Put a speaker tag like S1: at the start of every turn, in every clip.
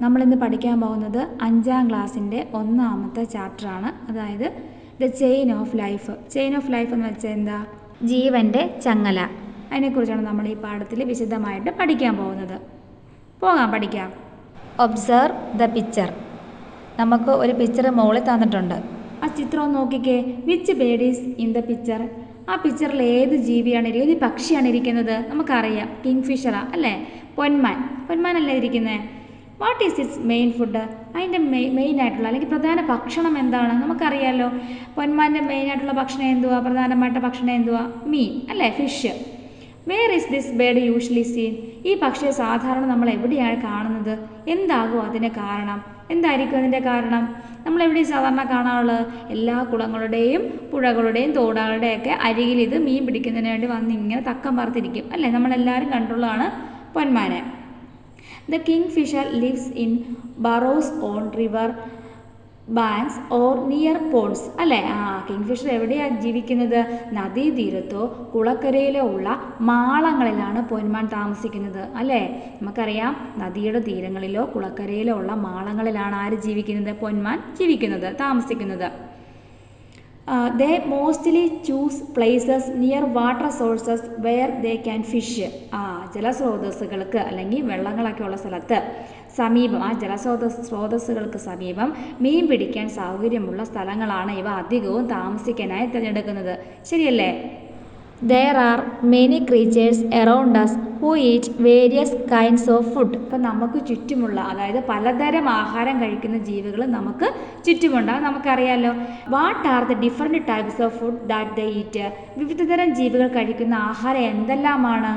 S1: നമ്മളിന്ന് പഠിക്കാൻ പോകുന്നത് 5ാം ക്ലാസ്സിൻ്റെ 1ാമത്തെ ചാപ്റ്ററാണ്. അതായത് the chain of life. Chain of life എന്ന് വെച്ചാൽ എന്താ? ജീവൻ്റെ ചങ്ങല. അതിനെക്കുറിച്ചാണ് നമ്മൾ ഈ പാഠത്തിൽ വിശദമായിട്ട് പഠിക്കാൻ പോകുന്നത്. പഠിക്കാം. Observe the picture. നമുക്ക് ഒരു പിക്ചർ മുകളിൽ തന്നിട്ടുണ്ട്. ആ ചിത്രം നോക്കിക്കേ. Which bird is in the picture? ആ പിക്ചറിൽ ഏത് ജീവിയാണ് ഇരിക്കുന്നത്? ഏത് പക്ഷിയാണ് ഇരിക്കുന്നത്? നമുക്കറിയാം, കിങ് ഫിഷറാ അല്ലേ? പൊന്മാനല്ലേ ഇരിക്കുന്നത്? What is it's main food? അതിൻ്റെ മെയിനായിട്ടുള്ള അല്ലെങ്കിൽ പ്രധാന ഭക്ഷണം എന്താണ്? നമുക്കറിയാമല്ലോ, പൊന്മാൻ്റെ മെയിനായിട്ടുള്ള ഭക്ഷണം എന്തുവാ? പ്രധാനമായിട്ട് ഭക്ഷണം എന്തുവാ? മീൻ അല്ലേ? Fish. Where is this bird usually seen? ഈ പക്ഷിയെ സാധാരണ നമ്മൾ എവിടെയാണ് കാണുന്നത്? എന്താകും അതിന് കാരണം? എന്തായിരിക്കും അതിൻ്റെ കാരണം? നമ്മളെവിടെയും സാധാരണ കാണാറുള്ളത് എല്ലാ കുളങ്ങളുടെയും പുഴകളുടെയും തോടുകളുടെയൊക്കെ അരികിൽ ഇത് മീൻ പിടിക്കുന്നതിന് വേണ്ടി വന്ന് ഇങ്ങനെ തക്കം പാർത്തിരിക്കും അല്ലേ? നമ്മളെല്ലാവരും കണ്ടുള്ളതാണ് പൊന്മാനെ. The kingfisher lives in burrows on river banks or near ponds. അല്ലേ? കിങ്ഫിഷർ എവിടെയാണ് ജീവിക്കുന്നത്? നദീതീരത്തോ കുളക്കരയിലോ ഉള്ള മാളങ്ങളിലാണ് പൊന്മാൻ താമസിക്കുന്നത് അല്ലേ? നമുക്കറിയാം, നദിയുടെ തീരങ്ങളിലോ കുളക്കരയിലോ ഉള്ള മാളങ്ങളിലാണ് ആര് ജീവിക്കുന്നത്? പൊന്മാൻ ജീവിക്കുന്നത്, താമസിക്കുന്നത്. They mostly choose places near water sources where they can fish. ജലസ്രോതസ്സുകൾക്ക് അല്ലെങ്കിൽ വെള്ളങ്ങളൊക്കെ ഉള്ള സ്ഥലത്ത് സമീപം, ആ ജലസ്രോതസ്സുകൾക്ക് സമീപം മീൻ പിടിക്കാൻ സൗകര്യമുള്ള സ്ഥലങ്ങളാണ് ഇവ അധികവും താമസിക്കാനായി തിരഞ്ഞെടുക്കുന്നത്. ശരിയല്ലേ? There are many creatures around us who eat various kinds of food. ഇപ്പം നമുക്ക് ചുറ്റുമുള്ള, അതായത് പലതരം ആഹാരം കഴിക്കുന്ന ജീവികൾ നമുക്ക് ചുറ്റുമുണ്ട്. അത് നമുക്കറിയാമല്ലോ. What are the different types of food that the eat? വിവിധതരം ജീവികൾ കഴിക്കുന്ന ആഹാരം എന്തെല്ലാമാണ്?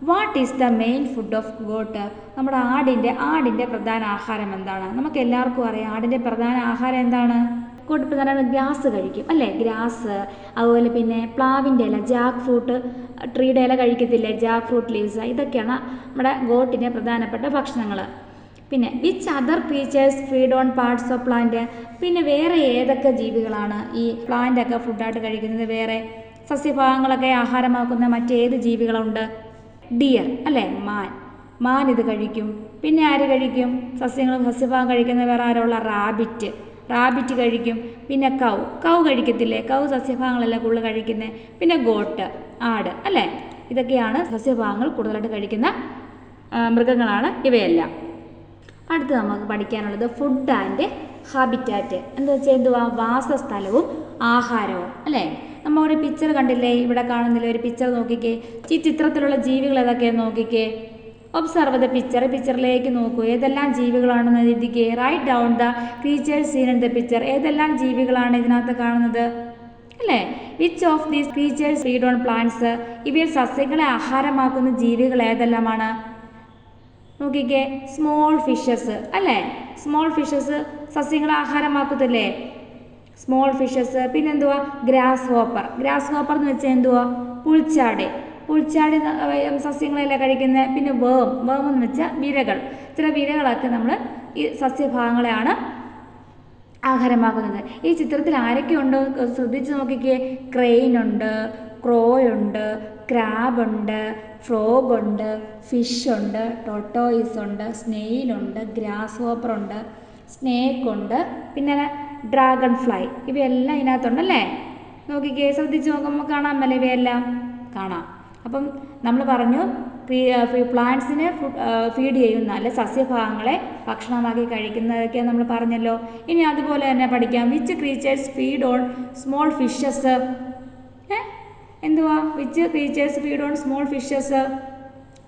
S1: What is the main food of got? നമ്മുടെ ആടിൻ്റെ പ്രധാന ആഹാരം എന്താണ്? നമുക്ക് എല്ലാവർക്കും അറിയാം, ആടിൻ്റെ പ്രധാന ആഹാരം എന്താണ്? ഗോട്ട് പ്രധാനമായിട്ട് ഗ്രാസ് കഴിക്കും അല്ലേ? ഗ്രാസ്, അതുപോലെ പിന്നെ പ്ലാവിൻ്റെ ഇല, ജാക്ക് ഫ്രൂട്ട് ട്രീയുടെ ഇല കഴിക്കത്തില്ലേ? Jack fruit leaves. ഇതൊക്കെയാണ് നമ്മുടെ ഗോട്ടിൻ്റെ പ്രധാനപ്പെട്ട ഭക്ഷണങ്ങൾ. പിന്നെ which other creatures feed on parts of plant? പിന്നെ വേറെ ഏതൊക്കെ ജീവികളാണ് ഈ പ്ലാന്റൊക്കെ ഫുഡായിട്ട് കഴിക്കുന്നത്? വേറെ സസ്യഭാഗങ്ങളൊക്കെ ആഹാരമാക്കുന്ന മറ്റേത് ജീവികളുണ്ട്? ഡിയർ അല്ലേ? മാൻ ഇത് കഴിക്കും. പിന്നെ ആര് കഴിക്കും? സസ്യഭാഗം കഴിക്കുന്ന വേറെ ആരുള്ള? റാബിറ്റ് കഴിക്കും. പിന്നെ കൗ കഴിക്കത്തില്ലേ? കൗ സസ്യഭാഗങ്ങളെല്ലാം കൂടുതൽ കഴിക്കുന്നത്. പിന്നെ ഗോട്ട്, ആട് അല്ലേ? ഇതൊക്കെയാണ് സസ്യഭാഗങ്ങൾ കൂടുതലായിട്ട് കഴിക്കുന്ന മൃഗങ്ങളാണ് ഇവയെല്ലാം. അടുത്ത് നമുക്ക് പഠിക്കാനുള്ളത് ഫുഡ് ആൻഡ് ഹാബിറ്റാറ്റ്. എന്താ വെച്ചാൽ എന്തുവാ? വാസസ്ഥലവും ആഹാരവും അല്ലേ? നമ്മളൊരു പിക്ചർ കണ്ടില്ലേ? ഇവിടെ കാണുന്നില്ലേ ഒരു പിക്ചർ? നോക്കിക്കേ. ഈ ചിത്രത്തിലുള്ള ജീവികൾ ഏതൊക്കെയാണ് നോക്കിക്കേ. Observe the picture. പിക്ചറിലേക്ക് നോക്കൂ. ഏതെല്ലാം ജീവികളാണെന്ന് എഴുതിക്കേ. Write down the creatures seen in the picture. ഏതെല്ലാം ജീവികളാണ് ഇതിനകത്ത് കാണുന്നത് അല്ലേ? Which of these creatures feed on plants? ഇവയിൽ സസ്യങ്ങളെ ആഹാരമാക്കുന്ന ജീവികൾ ഏതെല്ലാമാണ്? നോക്കിക്കേ. സ്മോൾ ഫിഷസ് അല്ലേ? സ്മോൾ ഫിഷസ് സസ്യങ്ങളെ ആഹാരമാക്കത്തില്ലേ? Small fishes. പിന്നെന്തുവാ? ഗ്രാസ് ഹോപ്പർ എന്ന് വെച്ചാൽ എന്തുവാ? പുൽച്ചാടി സസ്യങ്ങളെല്ലാം കഴിക്കുന്നത്. പിന്നെ വേം എന്ന് വെച്ചാൽ വിരകൾ. ചില വിരകളൊക്കെ നമ്മൾ ഈ സസ്യഭാഗങ്ങളെയാണ് ആഹാരമാക്കുന്നത്. ഈ ചിത്രത്തിൽ ആരൊക്കെ ഉണ്ടോ ശ്രദ്ധിച്ച് നോക്കിക്കേ. ക്രെയിൻ ഉണ്ട്, ക്രോയുണ്ട്, ക്രാബുണ്ട്, ഫ്രോഗ് ഉണ്ട്, ഫിഷ് ഉണ്ട്, ടോട്ടോയിസ് ഉണ്ട്, സ്നെയിലുണ്ട്, ഗ്രാസ് ഹോപ്പർ ഉണ്ട്, സ്നേക്ക് ഉണ്ട്, പിന്നെ ഡ്രാഗൺ ഫ്ലൈ. ഇവയെല്ലാം ഇതിനകത്തുണ്ടല്ലേ? നോക്കിക്കേ, ശ്രദ്ധിച്ച് നോക്കുമ്പോൾ കാണാമല്ലേ? ഇവയെല്ലാം കാണാം. അപ്പം നമ്മൾ പറഞ്ഞു, പ്ലാന്റ്സിനെ ഫീഡ് ചെയ്യുന്ന അല്ലെ സസ്യഭാഗങ്ങളെ ഭക്ഷണമാക്കി കഴിക്കുന്നതൊക്കെ നമ്മൾ പറഞ്ഞല്ലോ. ഇനി അതുപോലെ തന്നെ പഠിക്കാം. Which creatures feed on small fishes? എന്തുവാ? Which creatures feed on small fishes?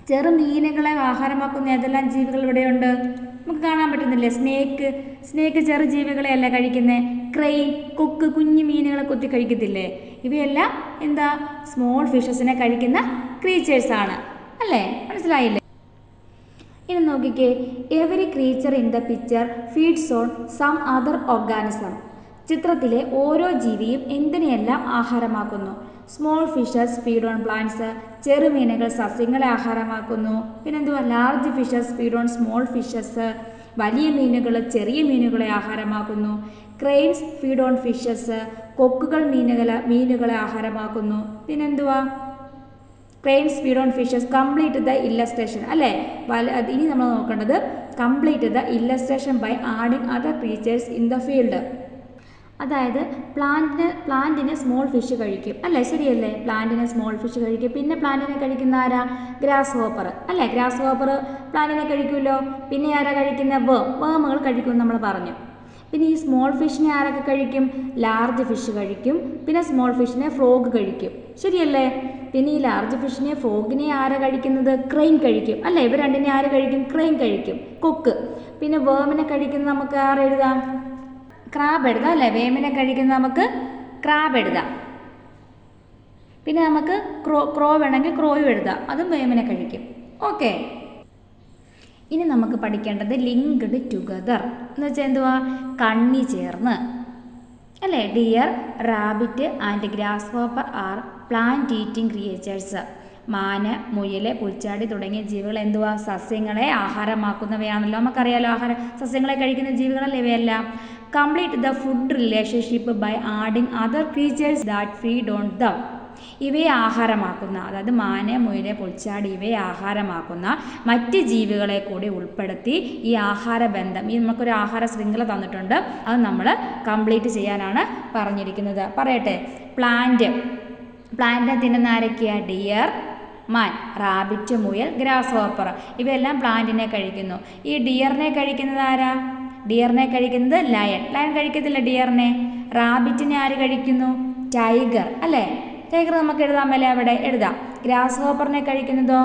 S1: ചെറുമീനുകളെ ആഹാരമാക്കുന്ന ഏതെല്ലാം ജീവികൾ ഇവിടെയുണ്ട്? നമുക്ക് കാണാൻ പറ്റുന്നില്ലേ? സ്നേക്ക് ചെറു ജീവികളെയല്ല കഴിക്കുന്നത്. ക്രെയിൻ, കൊക്ക് കുഞ്ഞു മീനുകളെ കൊത്തി കഴിക്കത്തില്ലേ? ഇവയെല്ലാം എന്താ? സ്മോൾ ഫിഷസിനെ കഴിക്കുന്ന ക്രീച്ചേഴ്സാണ് അല്ലേ? മനസ്സിലായില്ലേ? ഇനി നോക്കിക്കേ. Every creature in the picture feeds on some other organism. ചിത്രത്തിലെ ഓരോ ജീവിയും എന്തിനെയെല്ലാം ആഹാരമാക്കുന്നു? Small fishes feed on plants. ചെറുമീനുകൾ സസ്യങ്ങളെ ആഹാരമാക്കുന്നു. പിന്നെന്തുവാ? Large fishes feed on small fishes. വലിയ മീനുകൾ ചെറിയ മീനുകളെ ആഹാരമാക്കുന്നു. Cranes feed on fishes. കൊക്കുകൾ മീനുകളെ ആഹാരമാക്കുന്നു. പിന്നെന്തുവാ? Cranes feed on fishes. Complete the illustration അല്ലേ? ഇനി നമ്മൾ നോക്കേണ്ടത് complete the illustration by adding other creatures in the field. അതായത് പ്ലാന്റിന് സ്മോൾ ഫിഷ് കഴിക്കും അല്ലേ, ശരിയല്ലേ? പ്ലാന്റിന് സ്മോൾ ഫിഷ് കഴിക്കും. പിന്നെ പ്ലാന്റിനെ കഴിക്കുന്ന ആരാ? ഗ്രാസ് ഹോപ്പർ അല്ലേ? ഗ്രാസ് ഹോപ്പർ പ്ലാന്റിനെ കഴിക്കുമല്ലോ. പിന്നെ ആരാ കഴിക്കുന്ന? വേമുകൾ കഴിക്കുമെന്ന് നമ്മൾ പറഞ്ഞു. പിന്നെ ഈ സ്മോൾ ഫിഷിനെ ആരൊക്കെ കഴിക്കും? ലാർജ് ഫിഷ് കഴിക്കും. പിന്നെ സ്മോൾ ഫിഷിനെ ഫ്രോഗ് കഴിക്കും, ശരിയല്ലേ? പിന്നെ ഈ ലാർജ് ഫിഷിനെ ഫ്രോഗിനെ ആരാ കഴിക്കുന്നത്? ക്രെയിൻ കഴിക്കും അല്ലേ? ഇവർ രണ്ടിനെ ആര് കഴിക്കും? ക്രെയിൻ കഴിക്കും, കൊക്ക്. പിന്നെ വേമിനെ കഴിക്കുന്നത് നമുക്ക് ആരെഴുതാം? ക്രാബ് എഴുതാം അല്ലേ? വേമിനെ കഴിക്കുന്ന നമുക്ക് ക്രാബ് എഴുതാം. പിന്നെ നമുക്ക് ക്രോ വേണമെങ്കിൽ ക്രോയും എഴുതാം, അതും വേമിനെ കഴിക്കും. ഓക്കെ, ഇനി നമുക്ക് പഠിക്കേണ്ടത് ലിങ്ക്ഡ് ടുഗദർ എന്ന് വെച്ചാൽ എന്തുവാ? കണ്ണി ചേർന്ന് അല്ലേ? Deer, rabbit and grasshopper are plant eating creatures. മാന്, മുയല്, പുൽച്ചാടി തുടങ്ങിയ ജീവികൾ എന്തുവാ? സസ്യങ്ങളെ ആഹാരമാക്കുന്നവയാണല്ലോ. നമുക്കറിയാലോ, സസ്യങ്ങളെ കഴിക്കുന്ന ജീവികളല്ലേ ഇവയെല്ലാം. Complete the food relationship by adding other creatures that feed on them. ഇവയെ ആഹാരമാക്കുന്ന, അതായത് മാന്, മുയല്, പുൽച്ചാടി ഇവയെ ആഹാരമാക്കുന്ന മറ്റ് ജീവികളെ കൂടി ഉൾപ്പെടുത്തി ഈ ആഹാരബന്ധം, ഈ നമുക്കൊരു ആഹാര ശൃംഖല തന്നിട്ടുണ്ട്, അത് നമ്മൾ കംപ്ലീറ്റ് ചെയ്യാനാണ് പറഞ്ഞിരിക്കുന്നത്. പറയട്ടെ. പ്ലാന്റിനെ തിന്നുന്ന ആരൊക്കെയാണ്? ഡിയർ, മാൻ, റാബിറ്റ്, മുയൽ, ഗ്രാസ് ഹോപ്പർ ഇവയെല്ലാം പ്ലാന്റിനെ കഴിക്കുന്നു. ഈ ഡിയറിനെ കഴിക്കുന്നത് ആരാ? ഡിയറിനെ കഴിക്കുന്നത് ലയൺ കഴിക്കത്തില്ല ഡിയറിനെ. റാബിറ്റിനെ ആര് കഴിക്കുന്നു? ടൈഗർ അല്ലേ? ടൈഗർ നമുക്ക് എഴുതാമല്ലേ? അവിടെ എഴുതാം. ഗ്രാസ് ഹോപ്പറിനെ കഴിക്കുന്നതോ?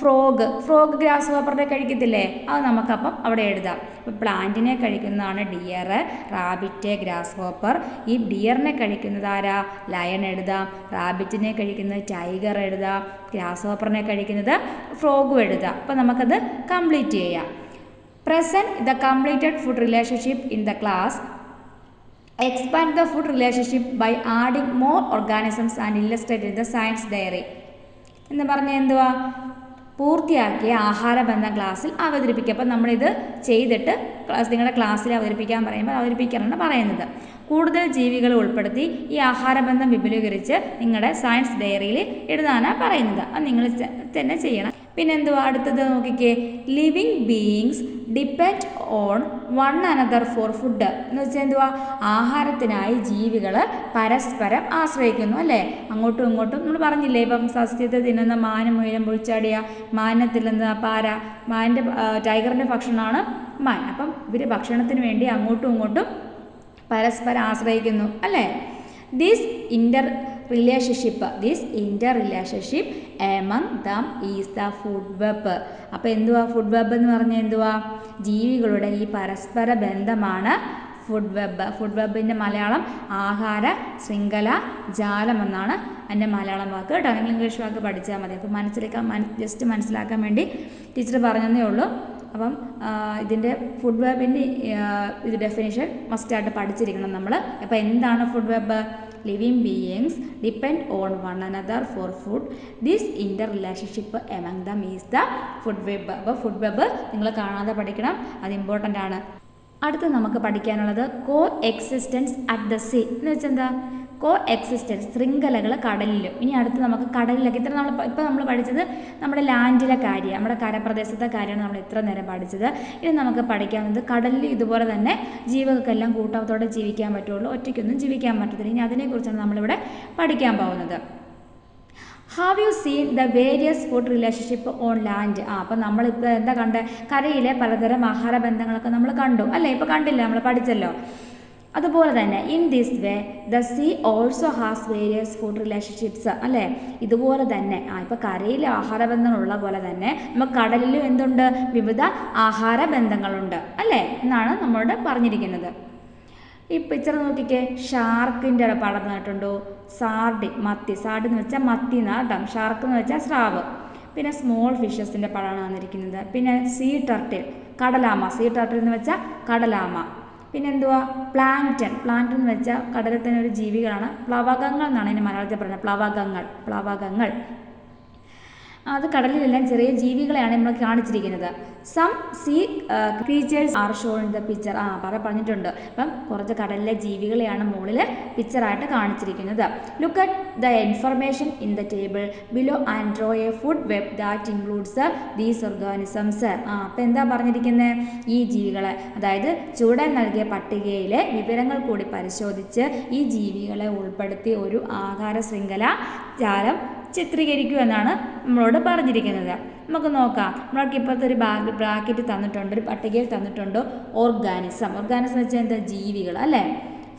S1: ഫ്രോഗ് ഗ്രാസ് ഹോപ്പറിനെ കഴിക്കത്തില്ലേ? അത് നമുക്കപ്പം അവിടെ എഴുതാം. അപ്പം പ്ലാന്റിനെ കഴിക്കുന്നതാണ് ഡിയർ, റാബിറ്റ്, ഗ്രാസ് ഹോപ്പർ. ഈ ഡിയറിനെ കഴിക്കുന്നത് ആരാ? ലയൺ എഴുതാം. റാബിറ്റിനെ കഴിക്കുന്നത് ടൈഗർ എഴുതാം. ഗ്രാസ് ഹോപ്പറിനെ കഴിക്കുന്നത് ഫ്രോഗും എഴുതാം. അപ്പം നമുക്കത് കംപ്ലീറ്റ് ചെയ്യാം. Present the completed food relationship in the class. Expand the food relationship by adding more organisms and illustrate in the science diary. എന്ന് പറഞ്ഞാൽ എന്തുവാ? പൂർത്തിയാക്കിയ ആഹാരബന്ധം ക്ലാസ്സിൽ അവതരിപ്പിക്കുക. അപ്പം നമ്മളിത് ചെയ്തിട്ട് നിങ്ങളുടെ ക്ലാസ്സിൽ അവതരിപ്പിക്കാൻ പറയുമ്പോൾ അവതരിപ്പിക്കാനാണ് പറയുന്നത്. കൂടുതൽ ജീവികളെ ഉൾപ്പെടുത്തി ഈ ആഹാരബന്ധം വിപുലീകരിച്ച് നിങ്ങളുടെ സയൻസ് ഡയറിയിൽ എഴുതാനാണ് പറയുന്നത്. അത് നിങ്ങൾ തന്നെ ചെയ്യണം. പിന്നെന്തുവാ അടുത്തത് നോക്കിക്കേ. Living beings depend on one another for food എന്ന് വെച്ചാൽ എന്തുവാ? ആഹാരത്തിനായി ജീവികൾ പരസ്പരം ആശ്രയിക്കുന്നു അല്ലേ? അങ്ങോട്ടും ഇങ്ങോട്ടും നമ്മൾ പറഞ്ഞില്ലേ, ഇപ്പം സസ്യത്തെ തിന്നുന്ന മാനും മുയലും പുൽച്ചാടിയ മാനിനെ തിന്നുന്ന പാര, മാനിൻ്റെ ടൈഗറിൻ്റെ ഭക്ഷണമാണ് മാൻ. അപ്പം ഇവർ ഭക്ഷണത്തിന് വേണ്ടി അങ്ങോട്ടും ഇങ്ങോട്ടും പരസ്പരം ആശ്രയിക്കുന്നു അല്ലേ? This Inter relationship among them is the food web. അപ്പോൾ എന്തുവാ ഫുഡ് വെബ് എന്ന് പറഞ്ഞാൽ? എന്തുവാ? ജീവികളുടെ ഈ പരസ്പര ബന്ധമാണ് ഫുഡ് വെബ്. ഫുഡ് വെബിൻ്റെ മലയാളം ആഹാര ശൃംഖല ജാലം എന്നാണ് അതിൻ്റെ മലയാളം വാക്ക് കേട്ടോ. നിങ്ങൾ ഇംഗ്ലീഷ് വാക്ക് പഠിച്ചാൽ മതി. അപ്പോൾ ജസ്റ്റ് മനസ്സിലാക്കാൻ വേണ്ടി ടീച്ചർ പറഞ്ഞതേ ഉള്ളൂ. അപ്പം ഇതിൻ്റെ ഫുഡ് വെബിൻ്റെ ഇത് ഡെഫിനിഷൻ മസ്റ്റായിട്ട് പഠിച്ചിരിക്കണം നമ്മൾ. അപ്പോൾ എന്താണ് food web? Living beings depend on one another for food. This inter relationship among them is the food web. അപ്പോൾ ഫുഡ് വെബ് നിങ്ങൾ കാണാതെ പഠിക്കണം, അത് ഇമ്പോർട്ടൻ്റ് ആണ്. അടുത്ത് നമുക്ക് പഠിക്കാനുള്ളത് കോ എക്സിസ്റ്റൻസ് അറ്റ് ദ സീ എന്ന് വെച്ചാൽ എന്താ? കോ എക്സിസ്റ്റൻസ് ശൃംഖലകൾ കടലിലും. ഇനി അടുത്ത് നമുക്ക് കടലിലൊക്കെ ഇപ്പോൾ നമ്മൾ പഠിച്ചത് നമ്മുടെ ലാൻഡിലെ കാര്യം, നമ്മുടെ കരപ്രദേശത്തെ കാര്യമാണ് നമ്മൾ ഇത്ര നേരം പഠിച്ചത്. ഇനി നമുക്ക് പഠിക്കാവുന്നത് കടലിൽ ഇതുപോലെ തന്നെ ജീവികൾക്കെല്ലാം കൂട്ടത്തോടെ ജീവിക്കാൻ പറ്റുള്ളൂ, ഒറ്റയ്ക്കൊന്നും ജീവിക്കാൻ പറ്റത്തില്ല. ഇനി അതിനെക്കുറിച്ചാണ് നമ്മളിവിടെ പഠിക്കാൻ പോകുന്നത്. Have you seen the various food relationship on land? അപ്പം നമ്മളിപ്പോൾ എന്താ കണ്ടത്? കരയിലെ പലതരം ആഹാരബന്ധങ്ങളൊക്കെ നമ്മൾ കണ്ടു അല്ലേ? ഇപ്പോൾ കണ്ടില്ല, നമ്മൾ പഠിച്ചല്ലോ. അതുപോലെ തന്നെ in this way the sea also has various food relationships അല്ലേ? ഇതുപോലെ തന്നെ ഇപ്പോൾ കരയിലെ ആഹാരബന്ധങ്ങളുള്ള പോലെ തന്നെ നമുക്ക് കടലിലും എന്തുണ്ട്? വിവിധ ആഹാരബന്ധങ്ങളുണ്ട് അല്ലേ എന്നാണ് നമ്മളോട് പറഞ്ഞിരിക്കുന്നത്. ഈ പിക്ചർ നോക്കിക്കേ. ഷാർക്കിൻ്റെ പടം തന്നിട്ടുണ്ടോ? മത്തി എന്ന് വെച്ചാൽ മത്തി എന്നാണ് കേട്ടോ. ഷാർക്ക് എന്ന് വെച്ചാൽ സ്രാവ്. പിന്നെ സ്മോൾ ഫിഷസിൻ്റെ പടമാണ് വന്നിരിക്കുന്നത്. പിന്നെ സീ ടർട്ടിൽ എന്ന് വെച്ചാൽ കടലാമ. പിന്നെ എന്തുവാ? പ്ലാങ്ക്ടൺ എന്ന് വെച്ചാൽ കടലിൽ തന്നെ ഒരു ജീവികളാണ്. പ്ലവകങ്ങൾ എന്നാണ് ഇതിന് മലയാളത്തിൽ പറയുന്നത്. പ്ലവകങ്ങൾ. അത് കടലിലെല്ലാം ചെറിയ ജീവികളെയാണ് നമ്മൾ കാണിച്ചിരിക്കുന്നത്. Some sea creatures are shown in the picture. പറഞ്ഞിട്ടുണ്ട്. അപ്പം കുറച്ച് കടലിലെ ജീവികളെയാണ് മുകളിൽ പിക്ചറായിട്ട് കാണിച്ചിരിക്കുന്നത്. Look at the information in the table below and draw a food web that includes these organisms. അപ്പം എന്താ പറഞ്ഞിരിക്കുന്നത്? ഈ ജീവികളെ, അതായത് ചുവടെ നൽകിയ പട്ടികയിലെ വിവരങ്ങൾ കൂടി പരിശോധിച്ച് ഈ ജീവികളെ ഉൾപ്പെടുത്തി ഒരു ആഹാര ശൃംഖല ജാലം ചിത്രീകരിക്കൂ എന്നാണ് നമ്മളോട് പറഞ്ഞിരിക്കുന്നത്. നമുക്ക് നോക്കാം. നമ്മൾക്ക് ഇപ്പോഴത്തെ ഒരു ബ്രാക്കറ്റ് തന്നിട്ടുണ്ട്, ഒരു പട്ടികയിൽ തന്നിട്ടുണ്ട്. ഓർഗാനിസം എന്ന് വെച്ചാൽ എന്താ? ജീവികൾ അല്ലേ.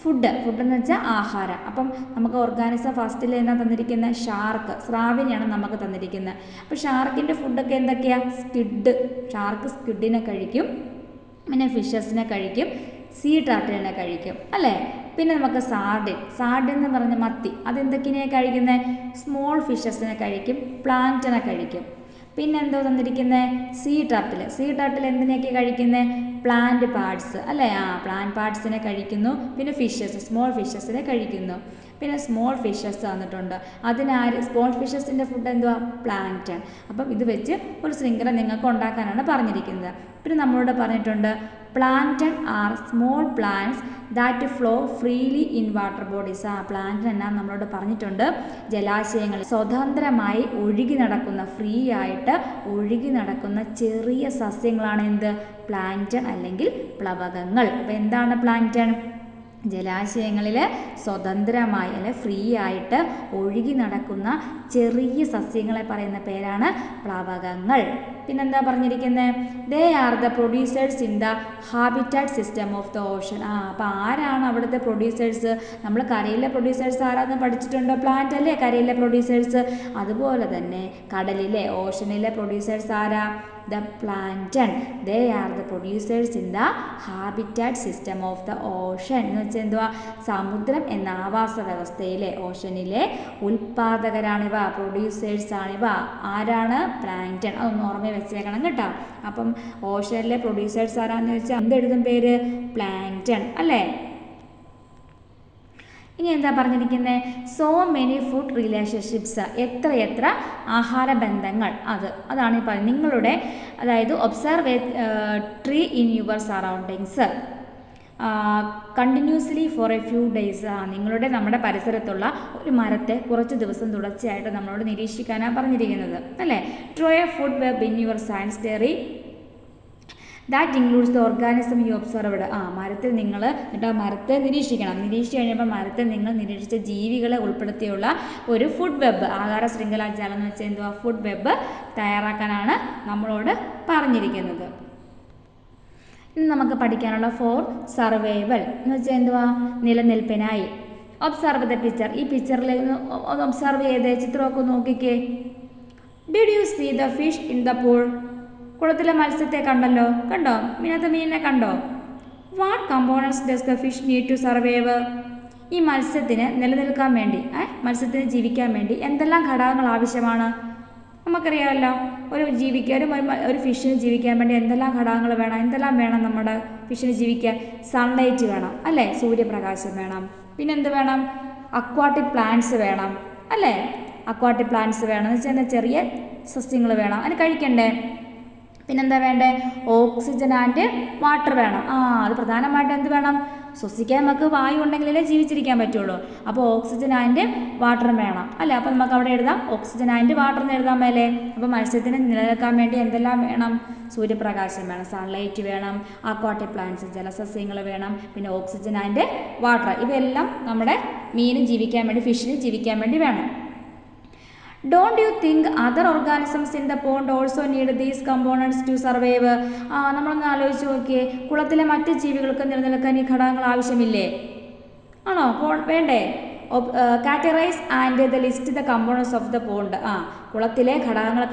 S1: ഫുഡ് എന്ന് വെച്ചാൽ ആഹാരം. അപ്പം നമുക്ക് ഓർഗാനിസം ഫസ്റ്റിൽ എന്നാ തന്നിരിക്കുന്നത്? ഷാർക്ക്, സ്രാവിനെയാണ് നമുക്ക് തന്നിരിക്കുന്നത്. അപ്പോൾ ഷാർക്കിൻ്റെ ഫുഡൊക്കെ എന്തൊക്കെയാണ്? ഷാർക്ക് സ്ക്വിഡിനെ കഴിക്കും, പിന്നെ ഫിഷസിനെ കഴിക്കും, സീ ടർട്ടിലിനെ കഴിക്കും അല്ലേ. പിന്നെ നമുക്ക് സാർഡിൻ എന്ന് പറഞ്ഞ മത്തി, അതെന്തൊക്കെയാണ് കഴിക്കുന്നത്? സ്മോൾ ഫിഷസിനെ കഴിക്കും, പ്ലാങ്ക്ടനെ കഴിക്കും. പിന്നെ എന്തോ തന്നിരിക്കുന്നത്? സീ ടർട്ടിൽ എന്തിനെയൊക്കെ കഴിക്കുന്നത്? പ്ലാന്റ് പാർട്സ് അല്ലേ. പ്ലാന്റ് പാർട്സിനെ കഴിക്കുന്നു. പിന്നെ സ്മോൾ ഫിഷസിനെ കഴിക്കുന്നു. പിന്നെ സ്മോൾ ഫിഷസ് തന്നിട്ടുണ്ട്. സ്മോൾ ഫിഷസിൻ്റെ ഫുഡ് എന്തുവാ? പ്ലാങ്ക്ടൺ. അപ്പം ഇത് വെച്ച് ഒരു ശൃംഖല നിങ്ങൾക്ക് ഉണ്ടാക്കാനാണ് പറഞ്ഞിരിക്കുന്നത്. പിന്നെ നമ്മളോട് പറഞ്ഞിട്ടുണ്ട് plankton are small plants that flow freely in water bodies. Plankton എന്നാ നമ്മളോട് പറഞ്ഞിട്ടുണ്ട്? ജലാശയങ്ങൾ സ്വതന്ത്രമായി ഫ്രീ ആയിട്ട് ഒഴുകി നടക്കുന്ന ചെറിയ സസ്യങ്ങളാണ് എന്ത്? പ്ലാങ്ക്ടൺ അല്ലെങ്കിൽ പ്ലവകങ്ങൾ. അപ്പോൾ എന്താണ് പ്ലാങ്ക്ടൺ? ജലാശയങ്ങളിൽ സ്വതന്ത്രമായി അല്ലെ ഫ്രീ ആയിട്ട് ഒഴുകി നടക്കുന്ന ചെറിയ സസ്യങ്ങളെ പറയുന്ന പേരാണ് പ്ലവകങ്ങൾ. പിന്നെന്താ പറഞ്ഞിരിക്കുന്നത്? They are the producers in the habitat system of the Ocean. അപ്പോൾ ആരാണ് അവിടുത്തെ പ്രൊഡ്യൂസേഴ്സ്? നമ്മൾ കരയിലെ പ്രൊഡ്യൂസേഴ്സ് ആരാന്ന് പഠിച്ചിട്ടുണ്ടോ? പ്ലാന്റ് അല്ലേ കരയിലെ പ്രൊഡ്യൂസേഴ്സ്. അതുപോലെ തന്നെ കടലിലെ ഓഷനിലെ പ്രൊഡ്യൂസേഴ്സ് ആരാ? The plankton. They are the producers in the habitat system of the Ocean. എന്ന് വെച്ചാൽ എന്തുവാ? സമുദ്രം എന്ന ആവാസ വ്യവസ്ഥയിലെ ഓഷനിലെ ഉൽപാദകരാണിവ, പ്രൊഡ്യൂസേഴ്സാണിവ. ആരാണ്? പ്ലാങ്ക്ടൺ. അതൊന്ന് ഓർമ്മ വെച്ചേക്കണം കേട്ടോ. അപ്പം ഓഷനിലെ പ്രൊഡ്യൂസേഴ്സ് ആരാന്ന് വെച്ചാൽ എന്തെഴുതും പേര്? പ്ലാങ്ക്ടൺ അല്ലേ. ഇനി എന്താ പറഞ്ഞിരിക്കുന്നത്? So many food relationships. എത്ര ആഹാര ബന്ധങ്ങൾ. അതാണ് ഈ പറയുന്നത്. നിങ്ങളുടെ, അതായത് observe A tree in your surroundings continuously four A few days. നമ്മുടെ പരിസരത്തുള്ള ഒരു മരത്തെ കുറച്ച് ദിവസം തുടർച്ചയായിട്ട് നമ്മളോട് നിരീക്ഷിക്കാനാണ് പറഞ്ഞിരിക്കുന്നത് അല്ലേ. Draw a food web in your science diary that includes the organism you observed. മരത്തിൽ നിങ്ങൾ മരത്തെ നിരീക്ഷിക്കണം. നിരീക്ഷിച്ച് കഴിയുമ്പോൾ മരത്തിൽ നിങ്ങൾ നിരീക്ഷിച്ച ജീവികളെ ഉൾപ്പെടുത്തിയുള്ള ഒരു ഫുഡ് വെബ്, ആഹാര ശൃംഖലാജാലം എന്ന് വെച്ചാൽ എന്തുവാ? ഫുഡ് വെബ് തയ്യാറാക്കാനാണ് നമ്മളോട് പറഞ്ഞിരിക്കുന്നത്. ഇനി നമുക്ക് പഠിക്കാനുള്ള ഫോർ സർവൈവൽ എന്ന് വെച്ചാൽ എന്തുവാ? നിലനിൽപ്പിനായി. Observe the picture. ഈ പിക്ചറിലേക്ക് ഒന്ന് ഒബ്സർവ് ചെയ്തേ, ചിത്രമൊക്കെ നോക്കിക്കേ. Did you see the fish in the pool? കുളത്തിലെ മത്സ്യത്തെ കണ്ടോ? മീനിനെ കണ്ടോ? What components does the fish need to survive? ഈ മത്സ്യത്തിന് നിലനിൽക്കാൻ വേണ്ടി, മത്സ്യത്തിന് ജീവിക്കാൻ വേണ്ടി എന്തെല്ലാം ഘടകങ്ങൾ ആവശ്യമാണ്? നമുക്കറിയാമല്ലോ, ഒരു ഫിഷിന് ജീവിക്കാൻ വേണ്ടി എന്തെല്ലാം ഘടകങ്ങൾ വേണം? എന്തെല്ലാം വേണം നമ്മുടെ ഫിഷിന് ജീവിക്കാൻ? സൺലൈറ്റ് വേണം അല്ലേ, സൂര്യപ്രകാശം വേണം. പിന്നെന്ത് വേണം? അക്വാട്ടിക് പ്ലാന്റ്സ് വേണം അല്ലേ. അക്വാട്ടിക് പ്ലാന്റ്സ് വേണം എന്ന് വെച്ചാൽ ചെറിയ സസ്യങ്ങൾ വേണം, അതിന് കഴിക്കണ്ടേ. പിന്നെന്താ വേണ്ടേ? ഓക്സിജൻ ആൻഡ് വാട്ടർ വേണം. അത് പ്രധാനമായിട്ടും എന്ത് വേണം? ശ്വസിക്കാൻ നമുക്ക് വായു ഉണ്ടെങ്കിലേ ജീവിച്ചിരിക്കാൻ പറ്റുള്ളൂ. അപ്പോൾ ഓക്സിജൻ ആൻഡ് വാട്ടർ വേണം അല്ലേ. അപ്പോൾ നമുക്ക് അവിടെ എഴുതാം ഓക്സിജൻ ആൻഡ് വാട്ടർ എന്ന് എഴുതാൻ മേലേ. അപ്പോൾ മത്സ്യത്തിന് നിലനിൽക്കാൻ വേണ്ടി എന്തെല്ലാം വേണം? സൂര്യപ്രകാശം വേണം, സൺലൈറ്റ് വേണം, അക്വാട്ടിക് പ്ലാന്റ്സ് ജലസസ്യങ്ങൾ വേണം, പിന്നെ ഓക്സിജൻ ആൻഡ് വാട്ടർ. ഇവയെല്ലാം നമ്മുടെ മീന് ജീവിക്കാൻ വേണ്ടി, ഫിഷിന് ജീവിക്കാൻ വേണ്ടി വേണം. Don't you think other organisms in the pond also need these components to survive? നമ്മളൊന്ന് ആലോചിച്ച് നോക്കിയേ, കുളത്തിലെ മറ്റ് ജീവികൾക്ക് നിലനിൽക്കാൻ ഈ ഘടകങ്ങൾ ആവശ്യമില്ലേ? ആണോ? വേണ്ടേ? Categorise and the list the components of the pond. കുളത്തിലെ ഘടകങ്ങൾ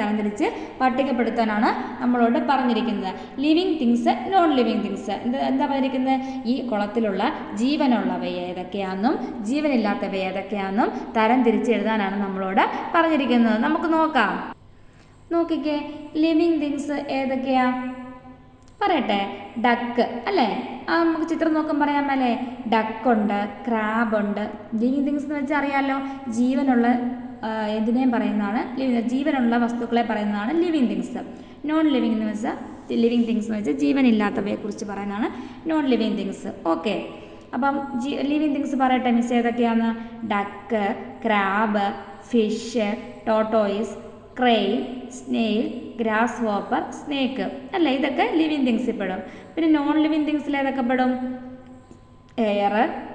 S1: തരംതിരിച്ച് പട്ടികപ്പെടുത്താനാണ് നമ്മളോട് പറഞ്ഞിരിക്കുന്നത്. Living things, non living things. എന്താ പറഞ്ഞിരിക്കുന്നത്? ഈ കുളത്തിലുള്ള ജീവനുള്ളവ ഏതൊക്കെയാണെന്നും ജീവനില്ലാത്തവ ഏതൊക്കെയാണെന്നും തരംതിരിച്ച് എഴുതാനാണ് നമ്മളോട് പറഞ്ഞിരിക്കുന്നത്. നമുക്ക് നോക്കാം. നോക്കിക്കേ, ലിവിങ് തിങ്സ് ഏതൊക്കെയാ പറയട്ടെ. ഡക്ക് അല്ലേ, നമുക്ക് ചിത്രം നോക്കാൻ പറയാൻ മേലേ. ഡക്കുണ്ട്, ക്രാബുണ്ട്. ലിവിങ് തിങ്സ് എന്ന് വെച്ചാൽ അറിയാമല്ലോ, ജീവനുള്ള എന്തിനേയും പറയുന്നതാണ്, ജീവനുള്ള വസ്തുക്കളെ പറയുന്നതാണ് ലിവിങ് തിങ്സ്. നോൺ ലിവിങ് എന്ന് വെച്ചാൽ ലിവിങ് തിങ്സ് എന്ന് വെച്ചാൽ ജീവനില്ലാത്തവയെ കുറിച്ച് പറയുന്നതാണ് നോൺ ലിവിങ് തിങ്സ്. ഓക്കെ, അപ്പം ലിവിങ് തിങ്സ് പറയട്ടെ മിസ് ഏതൊക്കെയാണ്? Duck, crab, fish, tortoise, crane, snail, grasshopper, snake അല്ലേ, ഇതൊക്കെ ലിവിങ് തിങ്സിൽ പെടും. പിന്നെ നോൺ ലിവിങ് തിങ്സിൽ ഏതൊക്കെ പെടും? എയർ,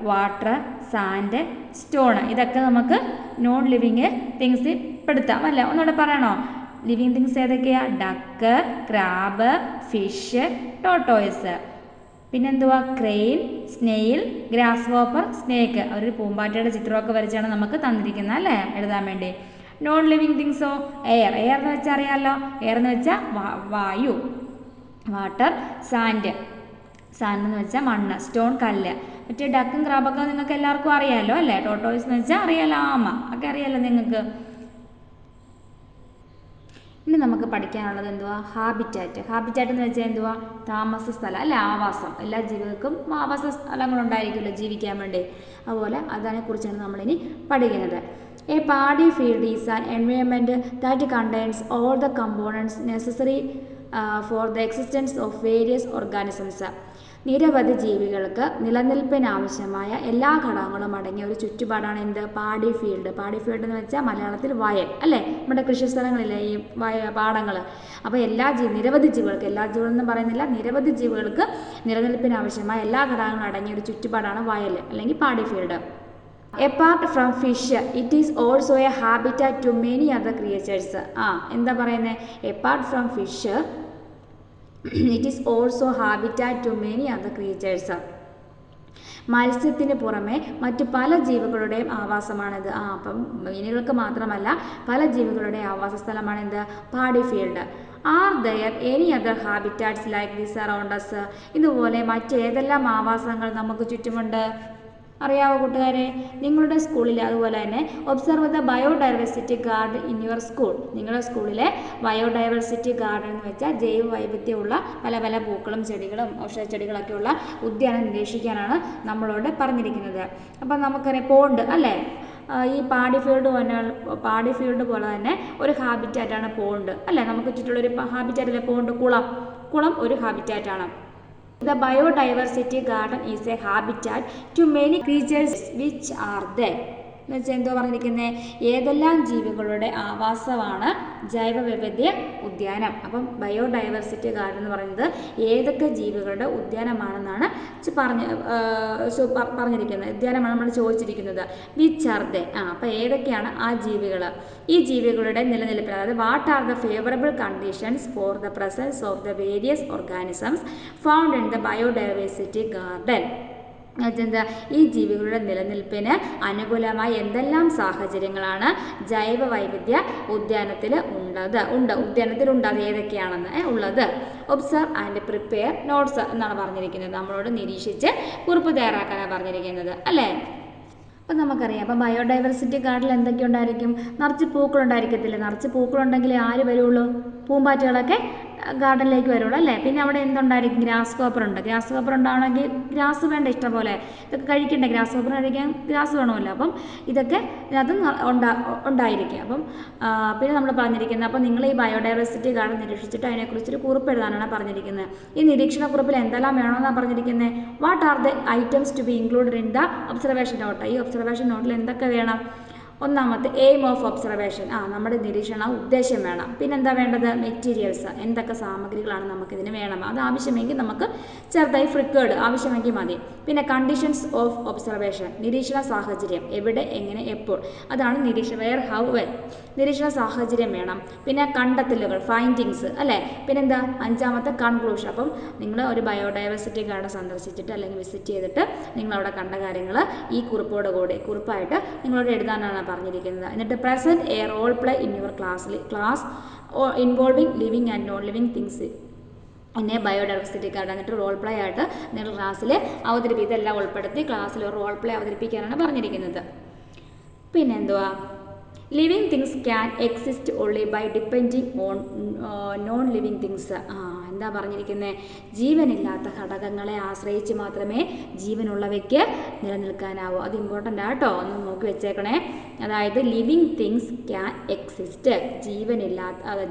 S1: വാട്ടർ, സാൻഡ്, സ്റ്റോൺ, ഇതൊക്കെ നമുക്ക് നോൺ ലിവിങ് തിങ്സിൽ പെടുത്താം അല്ലേ. ഒന്നുകൂടെ പറയണോ? ലിവിങ് തിങ്സ് ഏതൊക്കെയാ? Duck, crab, fish, tortoise. പിന്നെന്തുവാ? Crane, snail, grasshopper, snake. അവരൊരു പൂമ്പാറ്റയുടെ ചിത്രമൊക്കെ വരച്ചാണ് നമുക്ക് തന്നിരിക്കുന്നത് അല്ലേ എഴുതാൻ വേണ്ടി. നോൺ ലിവിങ് തിങ്സോ? എയർ. എയർ എന്ന് വെച്ചാൽ അറിയാമല്ലോ, എയർ എന്ന് വെച്ചാൽ വായു. വാട്ടർ, സാൻഡ്, സാൻഡ് എന്ന് വെച്ചാൽ മണ്ണ്. സ്റ്റോൺ, കല്ല്. മറ്റേ ഡക്കും ക്രാബൊക്കെ നിങ്ങൾക്ക് എല്ലാവർക്കും അറിയാമല്ലോ അല്ലേ. ടോട്ടോയിസ് എന്ന് വെച്ചാൽ അറിയാലോ, ആമ ഒക്കെ അറിയാമല്ലോ നിങ്ങൾക്ക്. ഇനി നമുക്ക് പഠിക്കാനുള്ളത് എന്തുവാ? ഹാബിറ്റാറ്റ്. ഹാബിറ്റാറ്റ് എന്ന് വെച്ചാൽ എന്തുവാ? താമസ സ്ഥലം അല്ലെ, ആവാസം. എല്ലാ ജീവികൾക്കും ആവാസ സ്ഥലങ്ങളുണ്ടായിരിക്കുമല്ലോ ജീവിക്കാൻ വേണ്ടി. അതുപോലെ അതിനെക്കുറിച്ചാണ് നമ്മളിനി പഠിക്കുന്നത്. A paddy field is an environment that contains all the components necessary for the existence of various organisms. നിരവധി ജീവികൾക്ക് നിലനിൽപ്പിനാവശ്യമായ എല്ലാ ഘടകങ്ങളും അടങ്ങിയ ഒരു ചുറ്റുപാടാണ് എന്ത്? Paddy field. പാഡി ഫീൽഡ് എന്ന് വെച്ചാൽ മലയാളത്തിൽ വയൽ അല്ലേ, നമ്മുടെ കൃഷിസ്ഥലങ്ങളിലെ ഈ പാടങ്ങൾ. അപ്പോൾ നിരവധി ജീവികൾക്ക്, എല്ലാ ജീവികളെന്നും പറയുന്നില്ല, നിരവധി ജീവികൾക്ക് നിലനിൽപ്പിനാവശ്യമായ എല്ലാ ഘടകങ്ങളും അടങ്ങിയ ഒരു ചുറ്റുപാടാണ് വയൽ അല്ലെങ്കിൽ paddy field. Apart from fish, it is also a habitat to many other creatures. എന്താ പറയുന്നത്? Apart from fish, it is also habitat to many other creatures. മത്സ്യത്തിന് പുറമെ മറ്റു പല ജീവികളുടെയും ആവാസമാണിത്. അപ്പം മീനുകൾക്ക് മാത്രമല്ല പല ജീവികളുടെ ആവാസ സ്ഥലമാണിത് paddy field. Are there any other habitats like this around us? ഇതുപോലെ മറ്റേതെല്ലാം ആവാസങ്ങൾ നമുക്ക് ചുറ്റുമുണ്ട്? അറിയാവോ കൂട്ടുകാരെ? നിങ്ങളുടെ സ്കൂളിൽ അതുപോലെ തന്നെ observe the biodiversity garden in your school. നിങ്ങളുടെ സ്കൂളിലെ ബയോഡൈവേഴ്സിറ്റി ഗാർഡൻ എന്ന് വെച്ചാൽ ജൈവ വൈവിധ്യമുള്ള പല പല പൂക്കളും ചെടികളും ഔഷധച്ചെടികളൊക്കെ ഉള്ള ഉദ്യാനം നിരീക്ഷിക്കാനാണ് നമ്മളോട് പറഞ്ഞിരിക്കുന്നത്. അപ്പം നമുക്കറിയാം പോണ്ട് അല്ലേ, ഈ പാഡി ഫീൽഡ് പോലെ തന്നെ ഒരു ഹാബിറ്റാറ്റാണ് പോണ്ട് അല്ലേ. നമുക്ക് ചുറ്റുള്ളൊരു ഹാബിറ്റാറ്റിലെ പോണ്ട്, കുളം ഒരു ഹാബിറ്റാറ്റാണ്. The biodiversity garden is a habitat to many creatures which are there. എന്ന് വെച്ചാൽ എന്തോ പറഞ്ഞിരിക്കുന്നത്? ഏതെല്ലാം ജീവികളുടെ ആവാസമാണ് ജൈവവൈവിധ്യ ഉദ്യാനം. അപ്പം ബയോഡൈവേഴ്സിറ്റി ഗാർഡൻ എന്ന് പറയുന്നത് ഏതൊക്കെ ജീവികളുടെ ഉദ്യാനമാണെന്നാണ് പറഞ്ഞിരിക്കുന്നത്. ഉദ്യാനമാണ് നമ്മൾ ചോദിച്ചിരിക്കുന്നത്. Which are they? അപ്പം ഏതൊക്കെയാണ് ആ ജീവികൾ? ഈ ജീവികളുടെ നിലനിൽപ്പിന്, അതായത് what are the favourable conditions for the presence of the various organisms found in the biodiversity garden. എന്താ? ഈ ജീവികളുടെ നിലനിൽപ്പിന് അനുകൂലമായ എന്തെല്ലാം സാഹചര്യങ്ങളാണ് ജൈവ വൈവിധ്യ ഉദ്യാനത്തിലുണ്ട്. അത് ഏതൊക്കെയാണെന്ന് ഉള്ളത്. ഒബ്സർവ് ആൻഡ് പ്രിപ്പയർ നോട്ട്സ് എന്നാണ് പറഞ്ഞിരിക്കുന്നത്. നമ്മളോട് നിരീക്ഷിച്ച് കുറിപ്പ് തയ്യാറാക്കാനാണ് പറഞ്ഞിരിക്കുന്നത് അല്ലേ. അപ്പം നമുക്കറിയാം, അപ്പം ബയോഡൈവേഴ്സിറ്റി ഗാർഡനിൽ എന്തൊക്കെ ഉണ്ടായിരിക്കും? നിറച്ച് പൂക്കളുണ്ടായിരിക്കത്തില്ല. നിറച്ച് പൂക്കളുണ്ടെങ്കിൽ ആര് വരുള്ളൂ? പൂമ്പാറ്റകളൊക്കെ ഗാർഡനിലേക്ക് വരുള്ളൂ അല്ലേ. പിന്നെ അവിടെ എന്തുണ്ടായിരിക്കും? ഗ്രാസ് ഹോപ്പർ ഉണ്ട്. ഗ്രാസ് ഹോപ്പർ ഉണ്ടാവണമെങ്കിൽ ഗ്രാസ് വേണ്ട ഇഷ്ടം പോലെ. ഇതൊക്കെ കഴിക്കണ്ടേ? ഗ്രാസ് ഹോപ്പർ കഴിക്കാൻ ഗ്രാസ് വേണമല്ലോ. അപ്പം ഇതൊക്കെ ഇതിനകത്ത് ഉണ്ടായിരിക്കും. അപ്പം പിന്നെ നമ്മൾ പറഞ്ഞിരിക്കുന്നത്, അപ്പം നിങ്ങൾ ഈ ബയോഡൈവേഴ്സിറ്റി ഗാർഡൻ നിരീക്ഷിച്ചിട്ട് അതിനെക്കുറിച്ചൊരു കുറിപ്പ് എഴുതാനാണ് പറഞ്ഞിരിക്കുന്നത്. ഈ നിരീക്ഷണ കുറിപ്പിൽ എന്തെല്ലാം വേണമെന്നാണ് പറഞ്ഞിരിക്കുന്നത്? What are the items to be included in the observation note? ഈ ഒബ്സർവേഷൻ നോട്ടിൽ എന്തൊക്കെ വേണം? ഒന്നാമത്തെ എയിം ഓഫ് ഒബ്സർവേഷൻ, നമ്മുടെ നിരീക്ഷണ ഉദ്ദേശം വേണം. പിന്നെന്താ വേണ്ടത്? മെറ്റീരിയൽസ്, എന്തൊക്കെ സാമഗ്രികളാണ് നമുക്കിതിന് വേണം. അത് ആവശ്യമെങ്കിൽ നമുക്ക് ചെറുതായി ഫ്രിക്കേർഡ് ആവശ്യമെങ്കിൽ മതി. പിന്നെ കണ്ടീഷൻസ് ഓഫ് ഒബ്സർവേഷൻ, നിരീക്ഷണ സാഹചര്യം, എവിടെ, എങ്ങനെ, എപ്പോൾ, അതാണ് വെയർ, ഹൗ, വെൻ. നിരീക്ഷണ സാഹചര്യം വേണം. പിന്നെ കണ്ടെത്തലുകൾ, ഫൈൻഡിങ്സ് അല്ലേ. പിന്നെന്താ? അഞ്ചാമത്തെ കൺക്ലൂഷൻ. അപ്പം നിങ്ങൾ ഒരു ബയോഡൈവേഴ്സിറ്റി ഗാർഡൻ സന്ദർശിച്ചിട്ട് അല്ലെങ്കിൽ വിസിറ്റ് ചെയ്തിട്ട് നിങ്ങളവിടെ കണ്ട കാര്യങ്ങൾ ഈ കുറിപ്പായിട്ട് നിങ്ങളോട് എഴുതാനാണ് പറഞ്ഞിരിക്കുന്നത്. എന്നിട്ട് present a role play in your class involving living and non living things എന്നെ ബയോഡൈവേഴ്സിറ്റി ഗാർഡൻ. എന്നിട്ട് റോൾ പ്ലേ ആയിട്ട് നിങ്ങൾ ക്ലാസ്സിൽ ഇതെല്ലാം ഉൾപ്പെടുത്തി ക്ലാസ്സിൽ ഒരു റോൾ പ്ലേ അവതരിപ്പിക്കാനാണ് പറഞ്ഞിരിക്കുന്നത്. പിന്നെന്തുവാ? Living things can exist only by depending on non living things. എന്താ പറഞ്ഞിരിക്കുന്നത്? ജീവനില്ലാത്ത ഘടകങ്ങളെ ആശ്രയിച്ച് മാത്രമേ ജീവനുള്ളവയ്ക്ക് നിലനിൽക്കാനാവൂ. അത് ഇമ്പോർട്ടൻ്റ് ആട്ടോ, ഒന്ന് നോക്കി വെച്ചേക്കണേ. അതായത് ലിവിങ് തിങ്സ് ക്യാൻ എക്സിസ്റ്റ്,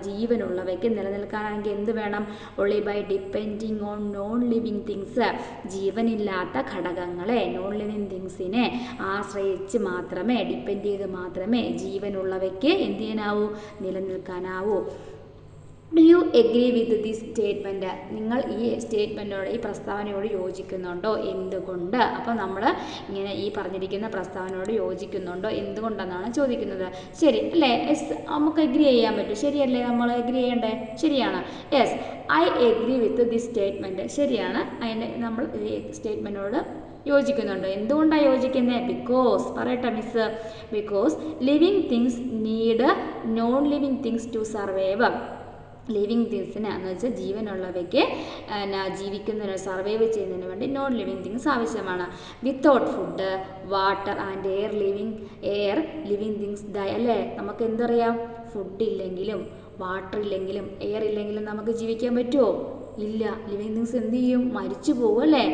S1: ജീവനുള്ളവയ്ക്ക് നിലനിൽക്കാനാണെങ്കിൽ എന്ത് വേണം? Only by depending on non living things, ജീവനില്ലാത്ത ഘടകങ്ങളെ, നോൺ ലിവിങ് തിങ്സിനെ ആശ്രയിച്ച് മാത്രമേ, ഡിപ്പെൻഡ് ചെയ്ത് മാത്രമേ ജീവനുള്ളവയ്ക്ക് എന്ത് ചെയ്യാനാവൂ? നിലനിൽക്കാനാവൂ. Do you agree with this statement? നിങ്ങൾ ഈ സ്റ്റേറ്റ്മെൻറ്റോട്, ഈ പ്രസ്താവനയോട് യോജിക്കുന്നുണ്ടോ? എന്തുകൊണ്ട്? അപ്പോൾ നമ്മൾ ഇങ്ങനെ ഈ പറഞ്ഞിരിക്കുന്ന പ്രസ്താവനയോട് യോജിക്കുന്നുണ്ടോ, എന്തുകൊണ്ടെന്നാണ് ചോദിക്കുന്നത്. ശരി അല്ലേ? യെസ്, നമുക്ക് എഗ്രി ചെയ്യാൻ പറ്റും. ശരിയല്ലേ? നമ്മൾ എഗ്രി ചെയ്യണ്ടേ? ശരിയാണ്. Yes, I agree with this statement. ശരിയാണ്, അതിൻ്റെ നമ്മൾ ഈ സ്റ്റേറ്റ്മെൻറ്റോട് യോജിക്കുന്നുണ്ട്. എന്തുകൊണ്ടാണ് യോജിക്കുന്നത്? ബിക്കോസ്, പറയട്ടെ miss, because living things need non living things to survive. Living തിങ്സിന് എന്ന് വെച്ചാൽ ജീവനുള്ളവയ്ക്ക് ജീവിക്കുന്നതിന്, സർവൈവ് ചെയ്യുന്നതിന് വേണ്ടി നോൺ ലിവിങ് തിങ്സ് ആവശ്യമാണ്. Without food, water and air living things die. അല്ലേ? നമുക്ക് എന്തറിയാം? ഫുഡ് ഇല്ലെങ്കിലും വാട്ടർ ഇല്ലെങ്കിലും എയർ ഇല്ലെങ്കിലും നമുക്ക് ജീവിക്കാൻ പറ്റുമോ? ഇല്ല. ലിവിങ് തിങ്സ് എന്ത് ചെയ്യും? മരിച്ചു പോകും അല്ലേ?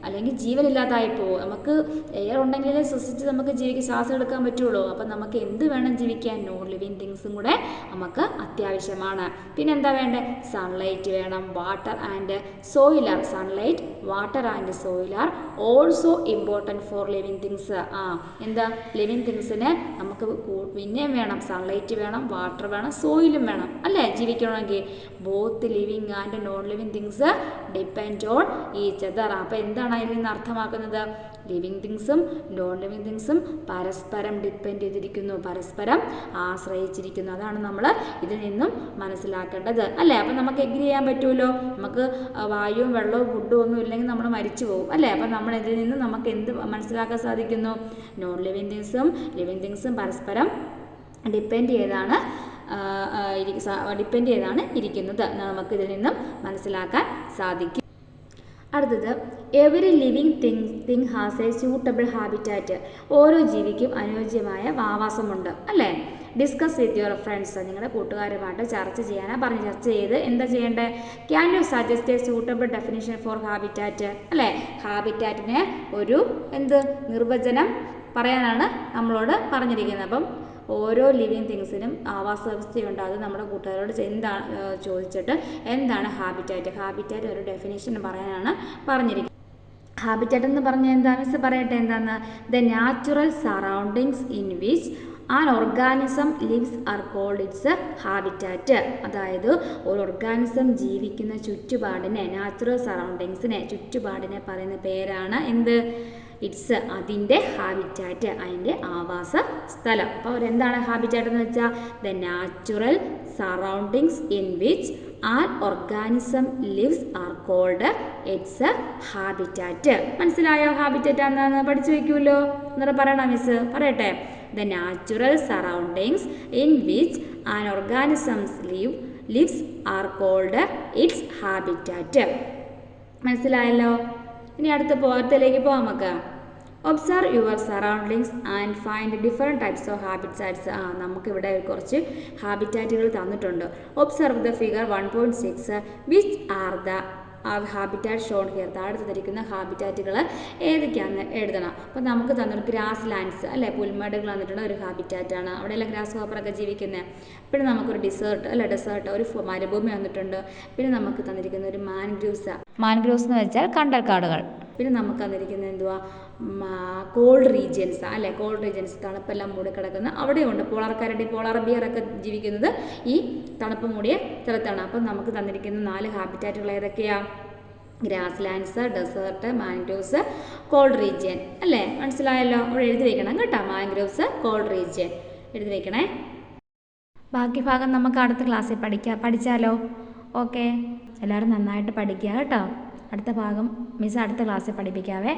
S1: അല്ലെങ്കിൽ ജീവനില്ലാതായി പോകും. നമുക്ക് എയർ ഉണ്ടെങ്കിലേ ശ്വസിച്ച് നമുക്ക് ശ്വാസം എടുക്കാൻ പറ്റുള്ളൂ. അപ്പം നമുക്ക് എന്ത് വേണം ജീവിക്കാൻ? നോൺ ലിവിങ് തിങ്സും കൂടെ നമുക്ക് അത്യാവശ്യമാണ്. പിന്നെന്താ വേണ്ടത്? സൺലൈറ്റ് വേണം. Water and soil are, sunlight, water and soil are also important for living things. എന്താ? ലിവിങ് തിങ്സിന് നമുക്ക് പിന്നെയും വേണം, സൺലൈറ്റ് വേണം, വാട്ടർ വേണം, സോയിലും വേണം അല്ലേ ജീവിക്കണമെങ്കിൽ. Both living and non living things depend on each other. അപ്പോൾ എന്താണ് ഇതിൽ നിന്ന് അർത്ഥമാക്കുന്നത്? ലിവിങ് തിങ്സും നോൺ ലിവിങ് തിങ്സും പരസ്പരം ഡിപ്പെൻഡ് ചെയ്തിരിക്കുന്നു, പരസ്പരം ആശ്രയിച്ചിരിക്കുന്നു. അതാണ് നമ്മൾ ഇതിൽ നിന്നും മനസ്സിലാക്കേണ്ടത് അല്ലേ? അപ്പം നമുക്ക് എഗ്രി ചെയ്യാൻ പറ്റുമല്ലോ. നമുക്ക് വായുവും വെള്ളവും ഫുഡും ഒന്നും ഇല്ലെങ്കിൽ നമ്മൾ മരിച്ചു പോകും അല്ലേ? അപ്പം നമ്മൾ ഇതിൽ നിന്ന് നമുക്ക് എന്ത് മനസ്സിലാക്കാൻ സാധിക്കുന്നു? നോൺ ലിവിങ് തിങ്സും ലിവിങ് തിങ്സും പരസ്പരം ഡിപ്പെൻഡ് ചെയ്താണ് ഇരിക്കുന്നത്. നമുക്കിതിൽ നിന്നും മനസ്സിലാക്കാൻ സാധിക്കും. അടുത്തത്, every living thing has a suitable habitat. ഓരോ ജീവിക്കും അനുയോജ്യമായ ആവാസമുണ്ട് അല്ലേ? Discuss with your friends. നിങ്ങളുടെ കൂട്ടുകാരുമായിട്ട് ചർച്ച ചെയ്യാനാണ് പറഞ്ഞ്. ചർച്ച ചെയ്ത് എന്താ ചെയ്യേണ്ടത്? Can you suggest a suitable definition for habitat? അല്ലേ? ഹാബിറ്റാറ്റിന് ഒരു നിർവചനം പറയാനാണ് നമ്മളോട് പറഞ്ഞിരിക്കുന്നത്. അപ്പം ഓരോ ലിവിങ് തിങ്സിനും ആവാസ വ്യവസ്ഥയുണ്ട്. അത് നമ്മുടെ കൂട്ടുകാരോട് ചോദിച്ചിട്ട് എന്താണ് ഹാബിറ്റാറ്റ് ഒരു ഡെഫിനേഷൻ പറയാനാണ് പറഞ്ഞിരിക്കുന്നത്. ഹാബിറ്റാറ്റ് എന്ന് പറഞ്ഞാൽ എന്താ മിസ് പറയട്ടെ? എന്താന്ന്? The natural surroundings in which an organism lives are called its habitat. അതായത് ഒരു ഓർഗാനിസം ജീവിക്കുന്ന ചുറ്റുപാടിനെ, നാച്ചുറൽ സറൗണ്ടിങ്സിനെ, ചുറ്റുപാടിനെ പറയുന്ന പേരാണ് എന്ത്? ഇറ്റ്സ്, അതിൻ്റെ ഹാബിറ്റാറ്റ്, അതിൻ്റെ ആവാസ സ്ഥലം. അപ്പോൾ അവരെന്താണ് ഹാബിറ്റാറ്റ് എന്ന് വെച്ചാൽ? The natural surroundings in which an organism lives are called its habitat. മനസ്സിലായോ? ഹാബിറ്റാറ്റ് എന്താണെന്ന് പഠിച്ചു വയ്ക്കുമല്ലോ. എന്നിട്ട് പറയണം മിസ്, പറയട്ടെ. The natural surroundings in which an organisms lives are called its habitat. മനസ്സിലായല്ലോ? ഇനി അടുത്ത പോയത്തിലേക്ക് പോകാം നമുക്ക്. Observe your surroundings and find different types of habitats. നമുക്കിവിടെ കുറച്ച് ഹാബിറ്റാറ്റുകൾ തന്നിട്ടുണ്ട്. Observe the figure 1.6 which are the habitat shown here. താഴെ തന്നിരിക്കുന്ന ഹാബിറ്റാറ്റുകൾ ഏതൊക്കെയാണെന്ന് എഴുതണം. അപ്പോൾ നമുക്ക് തന്നൊരു ഗ്രാസ് ലാൻഡ്സ് അല്ലേ, പുൽമേടുകൾ തന്നിട്ടുള്ള ഒരു ഹാബിറ്റാറ്റാണ്. അവിടെയെല്ലാം ഗ്രാസ് ഹോപ്പറൊക്കെ ജീവിക്കുന്നത്. പിന്നെ നമുക്കൊരു ഡെസേർട്ട് ഒരു മരുഭൂമി വന്നിട്ടുണ്ട്. പിന്നെ നമുക്ക് തന്നിരിക്കുന്ന ഒരു മാൻഗ്രൂവ്സ് എന്ന് വെച്ചാൽ കണ്ടൽക്കാടുകൾ. പിന്നെ നമുക്ക് തന്നിരിക്കുന്നത് എന്തുവാ? കോൾഡ് റീജിയൻസ് അല്ലേ? കോൾഡ് റീജിയൻസ്, തണുപ്പെല്ലാം മൂടി കിടക്കുന്ന അവിടെയുണ്ട്. പോളാർ ബിയറൊക്കെ ജീവിക്കുന്നത് ഈ തണുപ്പ് മൂടിയ സ്ഥലത്താണ്. അപ്പം നമുക്ക് തന്നിരിക്കുന്ന 4 ഹാബിറ്റാറ്റുകൾ ഏതൊക്കെയാണ്? Grasslands, desert, mangroves, cold region അല്ലേ? മനസ്സിലായല്ലോ? അവിടെ എഴുതി വെക്കണം കേട്ടോ. മാൻഗ്രോവ്സ്, കോൾഡ് റീജിയൻ എഴുതി വെക്കണേ. ബാക്കി ഭാഗം നമുക്ക് അടുത്ത ക്ലാസ്സിൽ പഠിച്ചാലോ? ഓക്കെ, എല്ലാവരും നന്നായിട്ട് പഠിക്കുക കേട്ടോ. അടുത്ത ഭാഗം മിസ് അടുത്ത ക്ലാസ്സിൽ പഠിപ്പിക്കാവേ.